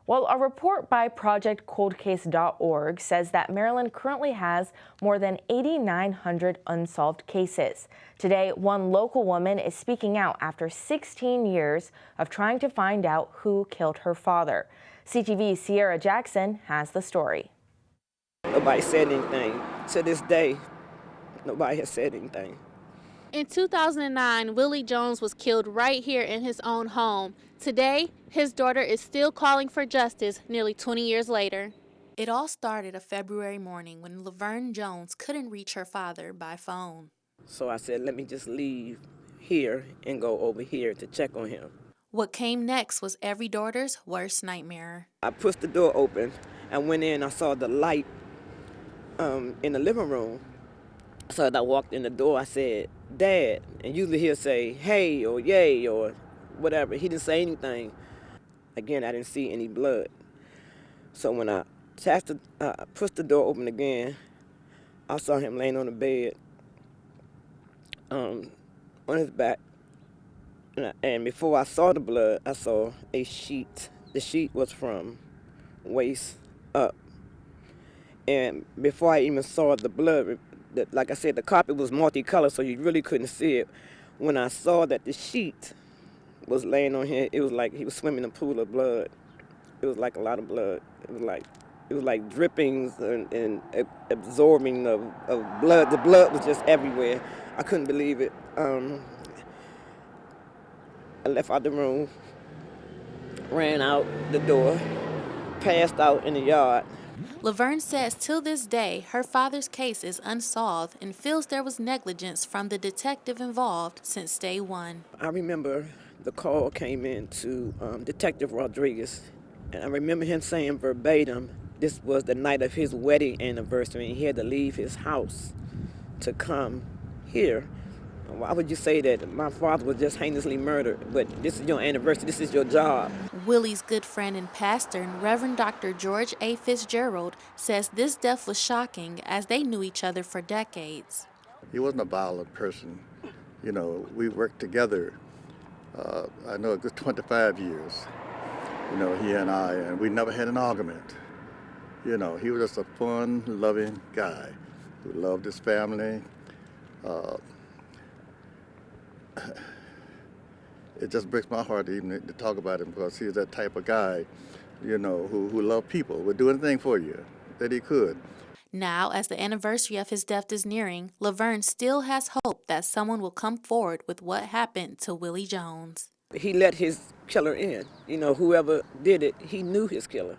Well, a report by ProjectColdCase.org says that Maryland currently has more than 8,900 unsolved cases. Today, one local woman is speaking out after 16 years of trying to find out who killed her father. CTV's Sierra Jackson has the story. Nobody said anything. To this day, nobody has said anything. In 2009, Willie Jones was killed right here in his own home. Today, his daughter is still calling for justice nearly 20 years later. It all started a February morning when Laverne Jones couldn't reach her father by phone. So I said, let me just leave here and go over here to check on him. What came next was every daughter's worst nightmare. I pushed the door open and went in. I saw the light in the living room. So as I walked in the door, I said, Dad. And usually he'll say, hey, or yay, or whatever. He didn't say anything. Again, I didn't see any blood. So when I pushed the door open again, I saw him laying on the bed on his back. And before I saw the blood, I saw a sheet. The sheet was from waist up. And before I even saw the blood, like I said, the carpet was multicolored, so you really couldn't see it. When I saw that the sheet was laying on him, it was like he was swimming in a pool of blood. It was like a lot of blood. It was like drippings and absorbing of blood. The blood was just everywhere. I couldn't believe it. I left out the room, ran out the door, passed out in the yard. Laverne says till this day, her father's case is unsolved and feels there was negligence from the detective involved since day one. I remember the call came in to Detective Rodriguez, and I remember him saying verbatim, this was the night of his wedding anniversary, and he had to leave his house to come here. Why would you say that? My father was just heinously murdered, but this is your anniversary, this is your job. Willie's good friend and pastor, Reverend Dr. George A. Fitzgerald, says this death was shocking as they knew each other for decades. He wasn't a violent person. You know, we worked together, I know a good 25 years, you know, he and I, and we never had an argument. You know, he was just a fun, loving guy who loved his family. It just breaks my heart even to talk about him because he's that type of guy, you know, who loved people, would do anything for you that he could. Now, as the anniversary of his death is nearing, Laverne still has hope that someone will come forward with what happened to Willie Jones. He let his killer in. You know, whoever did it, he knew his killer.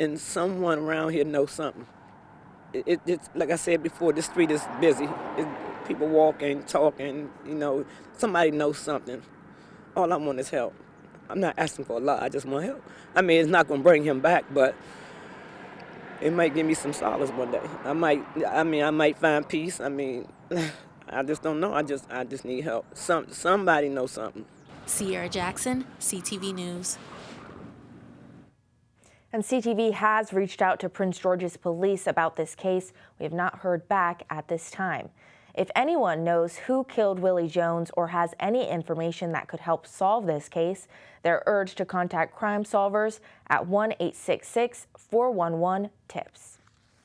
And someone around here knows something. It's like I said before, this street is busy. People walking, talking, you know, somebody knows something. All I want is help. I'm not asking for a lot, I just want help. I mean, it's not gonna bring him back, but it might give me some solace one day. I might find peace. I mean, I just don't know. I just need help. Somebody knows something. Sierra Jackson, CTV News. And CTV has reached out to Prince George's police about this case. We have not heard back at this time. If anyone knows who killed Willie Jones or has any information that could help solve this case, they're urged to contact Crime Solvers at 1-866-411-TIPS.